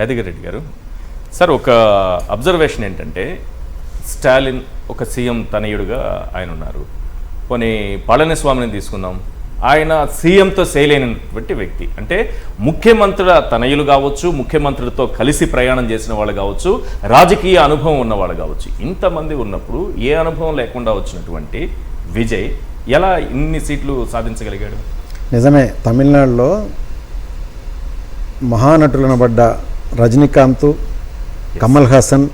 యాదగిరి రెడ్డి గారు, సార్ ఒక అబ్జర్వేషన్ ఏంటంటే స్టాలిన్ ఒక సీఎం తనయుడుగా ఆయన ఉన్నారు. పోనీ పళనిస్వామిని తీసుకుందాం, ఆయన సీఎంతో చేయలేనటువంటి వ్యక్తి. అంటే ముఖ్యమంత్రుల తనయులు కావచ్చు, ముఖ్యమంత్రులతో కలిసి ప్రయాణం చేసిన వాళ్ళు కావచ్చు, రాజకీయ అనుభవం ఉన్నవాళ్ళు కావచ్చు, ఇంతమంది ఉన్నప్పుడు ఏ అనుభవం లేకుండా వచ్చినటువంటి విజయ్ ఎలా ఇన్ని సీట్లు సాధించగలిగాడు? నిజమే, తమిళనాడులో మహానటులనబడ్డ రజనీకాంత్, కమల్ హాసన్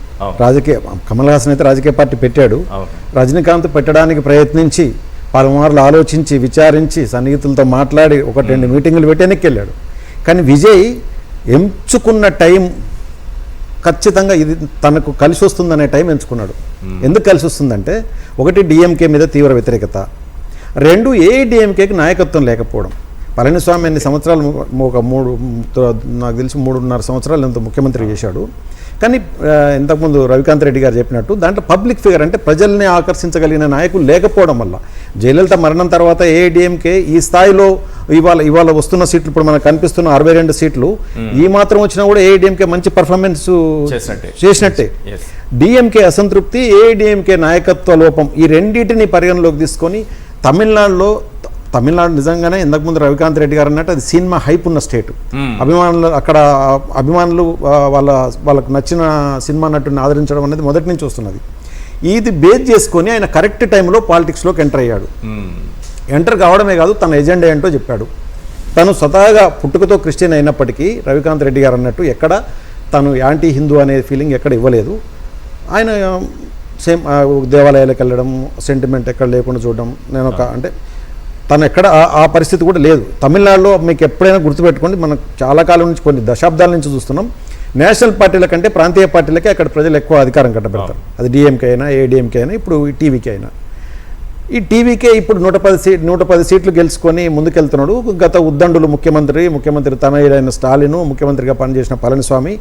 కమల్ హాసన్ అయితే రాజకీయ పార్టీ పెట్టాడు. రజనీకాంత్ పెట్టడానికి ప్రయత్నించి పలుమార్లు ఆలోచించి విచారించి సన్నిహితులతో మాట్లాడి 1-2 మీటింగులు పెట్టి వెనక్కి వెళ్ళాడు. కానీ విజయ్ ఎంచుకున్న టైం ఖచ్చితంగా ఇది తనకు కలిసి వస్తుందనే టైం ఎంచుకున్నాడు. ఎందుకు కలిసి వస్తుందంటే, ఒకటి డిఎంకే మీద తీవ్ర వ్యతిరేకత, 2 ఏఐడిఎంకేకి నాయకత్వం లేకపోవడం. పళనిస్వామి అన్ని సంవత్సరాలు నాకు తెలిసి 3.5 సంవత్సరాలు ఎంతో ముఖ్యమంత్రి చేశాడు. కానీ ఇంతకుముందు రవికాంత్ రెడ్డి గారు చెప్పినట్టు దాంట్లో పబ్లిక్ ఫిగర్ అంటే ప్రజల్ని ఆకర్షించగలిగిన నాయకులు లేకపోవడం వల్ల జయలలిత మరణం తర్వాత ఏఐడిఎంకే ఈ స్థాయిలో ఇవాళ వస్తున్న సీట్లు, ఇప్పుడు మనకు కనిపిస్తున్న 62 సీట్లు, ఈ మాత్రం వచ్చినా కూడా ఏఐడిఎంకే మంచి పర్ఫార్మెన్స్ చేసినట్టే. డిఎంకే అసంతృప్తి, ఏఐడిఎంకే నాయకత్వ లోపం, ఈ రెండింటిని పరిగణలోకి తీసుకొని తమిళనాడు నిజంగానే ఇంతకుముందు రవికాంత్ రెడ్డి గారు అన్నట్టు అది సినిమా హైప్ ఉన్న స్టేట్. అభిమానులు వాళ్ళకు నచ్చిన సినిమా నటుని ఆదరించడం అనేది మొదటి నుంచి వస్తున్నది. ఇది బేస్ చేసుకొని ఆయన కరెక్ట్ టైంలో పాలిటిక్స్లోకి ఎంటర్ అయ్యాడు. ఎంటర్ కావడమే కాదు, తన ఎజెండా ఏంటో చెప్పాడు. తను స్వతహాగా పుట్టుకతో క్రిస్టియన్ అయినప్పటికీ రవికాంత్ రెడ్డి గారు అన్నట్టు ఎక్కడ తను యాంటీ హిందూ అనే ఫీలింగ్ ఎక్కడ ఇవ్వలేదు. ఆయన సేమ్ దేవాలయాలకు వెళ్ళడం, సెంటిమెంట్ ఎక్కడ లేకుండా చూడడం, అంటే తను ఎక్కడ ఆ పరిస్థితి కూడా లేదు. తమిళనాడులో మీకు ఎప్పుడైనా గుర్తుపెట్టుకోండి, మనం చాలా కాలం నుంచి, కొన్ని దశాబ్దాల నుంచి చూస్తున్నాం, నేషనల్ పార్టీల కంటే ప్రాంతీయ పార్టీలకే అక్కడ ప్రజలు ఎక్కువ అధికారం కట్టబెడతారు. అది డిఎంకే అయినా, ఏడిఎంకే అయినా, ఇప్పుడు ఈ టీవీకే అయినా. ఈ టీవీకే ఇప్పుడు 110 సీట్లు గెలుచుకొని ముందుకెళ్తున్నాడు. గత ఉద్దండులు ముఖ్యమంత్రి తనయుడైన స్టాలిన్, ముఖ్యమంత్రిగా పనిచేసిన పళనిస్వామి,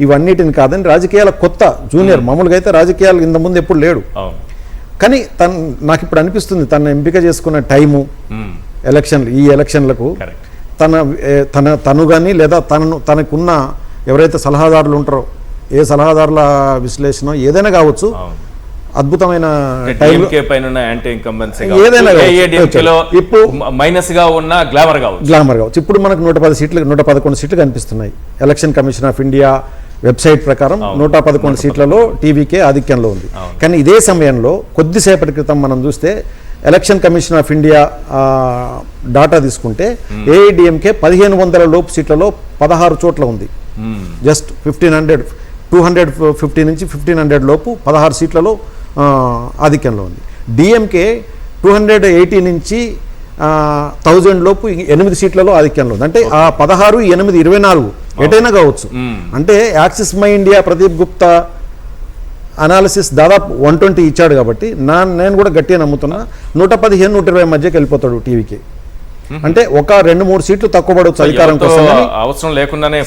ఇవన్నిటిని కాదని రాజకీయాల కొత్త జూనియర్, మామూలుగా అయితే రాజకీయాలు ఇంత ముందు ఎప్పుడు లేడు. కానీ నాకు ఇప్పుడు అనిపిస్తుంది తను ఎంపిక చేసుకున్న టైము, ఈ ఎలక్షన్లకు తను కానీ లేదా తనకున్న ఎవరైతే సలహాదారులు ఉంటారో, ఏ సలహాదారుల విశ్లేషణ ఏదైనా కావచ్చు, అద్భుతమైన గ్లామర్ కావచ్చు. ఇప్పుడు మనకు 111 సీట్లు కనిపిస్తున్నాయి. Election commission of India website ప్రకారం 111 సీట్లలో టీవీకే ఆధిక్యంలో ఉంది. కానీ ఇదే సమయంలో కొద్దిసేపటి క్రితం మనం చూస్తే election commission of India data తీసుకుంటే ఏఐడిఎంకే 1500 లోపు సీట్లలో 16 చోట్ల ఉంది. జస్ట్ 250 నుంచి 1500 లోపు 16 సీట్లలో ఆధిక్యంలో ఉంది. డిఎంకే 280 నుంచి 1000 లోపు 8 సీట్లలో ఆధిక్యంలో ఉంది. అంటే ఆ 16, 8, 24 ఎటైనా కావచ్చు. అంటే axis my India Pradeep Gupta analysis దాదాపు 120 ఇచ్చాడు. కాబట్టి నేను కూడా గట్టిగా నమ్ముతున్నా 115, 120 మధ్యకి వెళ్ళిపోతాడు టీవీకి. అంటే ఒక 2-3 సీట్లు తక్కువ పడవచ్చు అధికారం కోసం, అవసరం లేకుండానే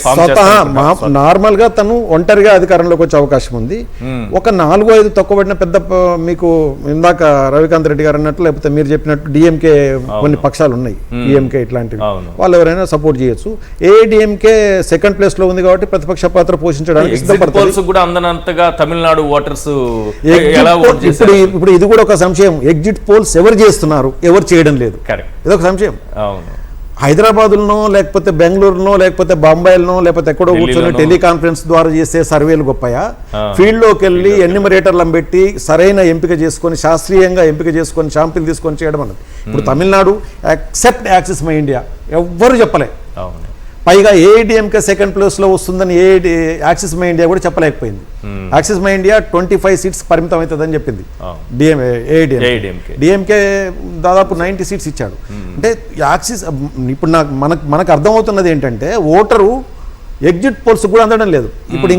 నార్మల్ గా తను ఒంటరిగా అధికారంలోకి వచ్చే అవకాశం ఉంది. ఒక 4-5 తక్కువ పడిన పెద్ద, మీకు ఇందాక రవికాంత్ రెడ్డి గారు అన్నట్టు, లేకపోతే మీరు చెప్పినట్టు డిఎంకే కొన్ని పక్షాలు ఉన్నాయి, డిఎంకే ఇట్లాంటివి, వాళ్ళు ఎవరైనా సపోర్ట్ చేయొచ్చు. ఏఐడిఎంకే సెకండ్ ప్లేస్ లో ఉంది కాబట్టి ప్రతిపక్ష పాత్ర పోషించడానికి తమిళనాడు ఓటర్స్ ఇప్పుడు ఇది కూడా ఒక సంశయం. ఎగ్జిట్ పోల్స్ ఎవరు చేస్తున్నారు, ఎవరు చేయడం లేదు, ఇదొక సంశయం. హైదరాబాద్లో లేకపోతే బెంగళూరులో లేకపోతే బాంబేలో లేకపోతే ఎక్కడో కూర్చొని టెలికాన్ఫరెన్స్ ద్వారా చేసే సర్వేలు గొప్పయా, ఫీల్డ్లోకి వెళ్ళి ఎన్నిమరేటర్లను పెట్టి సరైన ఎంపిక చేసుకొని, శాస్త్రీయంగా ఎంపిక చేసుకొని, శాంపిల్ తీసుకొని చేయడం అన్నది. ఇప్పుడు Tamil Nadu except axis my India ఎవ్వరు చెప్పలే. పైగా ఏఐడిఎంకే సెకండ్ ప్లేస్లో వస్తుందని యాక్సిస్ మై ఇండియా కూడా చెప్పలేకపోయింది. యాక్సిస్ మై ఇండియా 25 సీట్స్ పరిమితం అవుతుందని చెప్పింది. డిఎంకే దాదాపు 90 సీట్స్ ఇచ్చాడు. అంటే యాక్సిస్ ఇప్పుడు మనకు అర్థమవుతున్నది ఏంటంటే, ఓటరు ఎగ్జిట్ పోల్స్ కూడా అందడం లేదు. ఇప్పుడు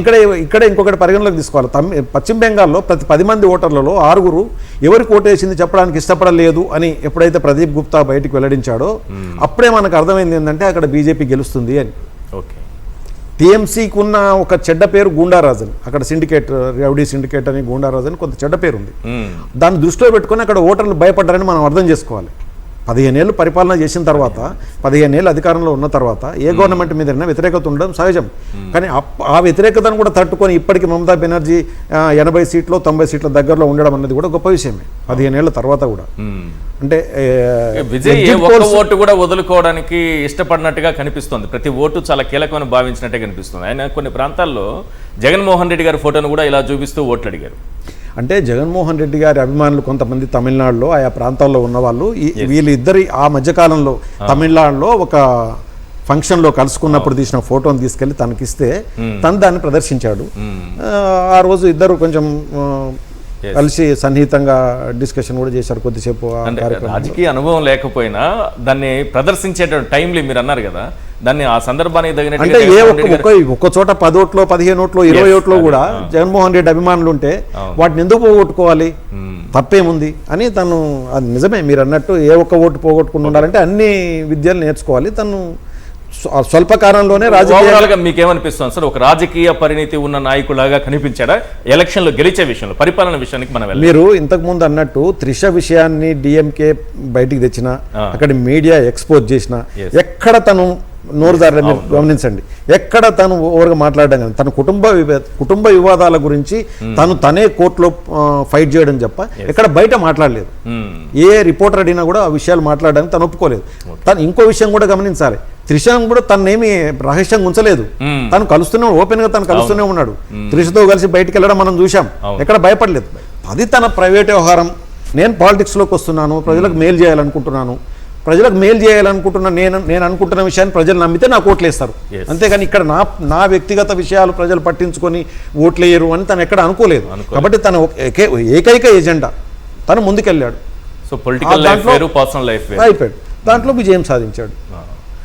ఇక్కడే ఇంకొకటి పరిగణలోకి తీసుకోవాలి. పశ్చిమ బెంగాల్లో ప్రతి 10 మంది ఓటర్లలో 6 ఎవరికి ఓటేసింది చెప్పడానికి ఇష్టపడలేదు అని ఎప్పుడైతే ప్రదీప్ గుప్తా బయటికి వెల్లడించాడో అప్పుడే మనకు అర్థమైంది ఏంటంటే అక్కడ బీజేపీ గెలుస్తుంది అని. టీఎంసీకి ఉన్న ఒక చెడ్డ పేరు గూండారాజ్ అని, అక్కడ సిండికేట్, రౌడీ సిండికేట్ అని గూండారాజ్ అని కొంత చెడ్డ పేరు ఉంది. దాన్ని దృష్టిలో పెట్టుకుని అక్కడ ఓటర్లు భయపడ్డారని మనం అర్థం చేసుకోవాలి. 15 ఏళ్ళు పరిపాలన చేసిన తర్వాత 15 ఏళ్ళు అధికారంలో ఉన్న తర్వాత ఏ గవర్నమెంట్ మీద వ్యతిరేకత ఉండడం సహజం. కానీ ఆ వ్యతిరేకతను కూడా తట్టుకొని ఇప్పటికీ మమతా బెనర్జీ 80 సీట్లు 90 సీట్ల దగ్గరలో ఉండడం అన్నది కూడా గొప్ప విషయమే 15 ఏళ్ళ తర్వాత కూడా. అంటే విజయ్ ఒక్క ఓటు కూడా వదులుకోవడానికి ఇష్టపడినట్టుగా కనిపిస్తుంది. ప్రతి ఓటు చాలా కీలకమని భావించినట్టే కనిపిస్తుంది. ఆయన కొన్ని ప్రాంతాల్లో జగన్మోహన్ రెడ్డి గారి ఫోటోను కూడా ఇలా చూపిస్తూ ఓట్లు అడిగారు. అంటే జగన్మోహన్ రెడ్డి గారి అభిమానులు కొంతమంది తమిళనాడులో ఆయా ప్రాంతాల్లో ఉన్నవాళ్ళు వీళ్ళిద్దరి ఆ మధ్యకాలంలో తమిళనాడులో ఒక ఫంక్షన్లో కలుసుకున్నప్పుడు తీసిన ఫోటోని తీసుకెళ్లి తనకిస్తే తను దాన్ని ప్రదర్శించాడు. ఆ రోజు ఇద్దరు కొంచెం కలిసి సన్నిహితంగా డిస్కషన్ కూడా చేశారు కొద్దిసేపు. రాజకీయ అనుభవం లేకపోయినా దాన్ని ప్రదర్శించే టైంలో మీరు అన్నారు కదా, దాన్ని ఆ సందర్భానికి తగిన అంటే ఒక్క చోట 10 ఓట్లో 15 ఓట్లో 20 ఓట్లో కూడా జగన్మోహన్ రెడ్డి అభిమానులు ఉంటే వాటిని ఎందుకు పోగొట్టుకోవాలి, తప్పేముంది అని తను, అది నిజమే మీరు అన్నట్టు ఏ ఒక్క ఓటు పోగొట్టుకుని ఉండాలంటే అన్ని విద్యలు నేర్చుకోవాలి. తను స్వల్పకాలంలోనే రాజకీయాలుగా మీకేమనిపిస్తుంది సార్? ఒక రాజకీయ పరిణితి ఉన్న నాయకులాగా కనిపించాడా ఎలక్షన్లో గెలిచే విషయంలో? పరిపాలన విషయానికి మనం మీరు ఇంతకు ముందు అన్నట్టు త్రిష విషయాన్ని డిఎంకే బయటికి తెచ్చిన, అక్కడ మీడియా ఎక్స్పోజ్ చేసిన, ఎక్కడ తను నోరుదారి మీరు గమనించండి, ఎక్కడ తను ఓవర్గా మాట్లాడడం కానీ తన కుటుంబ వివాదాల గురించి తనే కోర్టులో ఫైట్ చేయడం చెప్ప ఎక్కడ బయట మాట్లాడలేదు. ఏ రిపోర్టర్ అడిగినా కూడా ఆ విషయాలు మాట్లాడడానికి తను ఒప్పుకోలేదు. తను ఇంకో విషయం కూడా గమనించాలి, త్రిషను కూడా తనేమి రహస్యంగా ఉంచలేదు. తను కలుస్తూనే ఓపెన్ గా తను కలుస్తూనే ఉన్నాడు. త్రిషతో కలిసి బయటికి వెళ్ళడం మనం చూసాం, ఎక్కడ భయపడలేదు. అది తన ప్రైవేట్ వ్యవహారం. నేను పాలిటిక్స్లోకి వస్తున్నాను, ప్రజలకు మేలు చేయాలనుకుంటున్నాను, నేను అనుకుంటున్న విషయాన్ని ప్రజలు నమ్మితే నాకు ఓట్లు వేస్తారు. అంతేగాని ఇక్కడ నా వ్యక్తిగత విషయాలు ప్రజలు పట్టించుకొని ఓట్లేయరు అని తను ఎక్కడ అనుకోలేదు. కాబట్టి తన ఏకైక ఎజెండా తను ముందుకెళ్ళాడు. సో పొలిటికల్ లైఫ్ వేరు, పర్సనల్ లైఫ్ వేరు అయిపోయాడు. దాంట్లో విజయం సాధించాడు.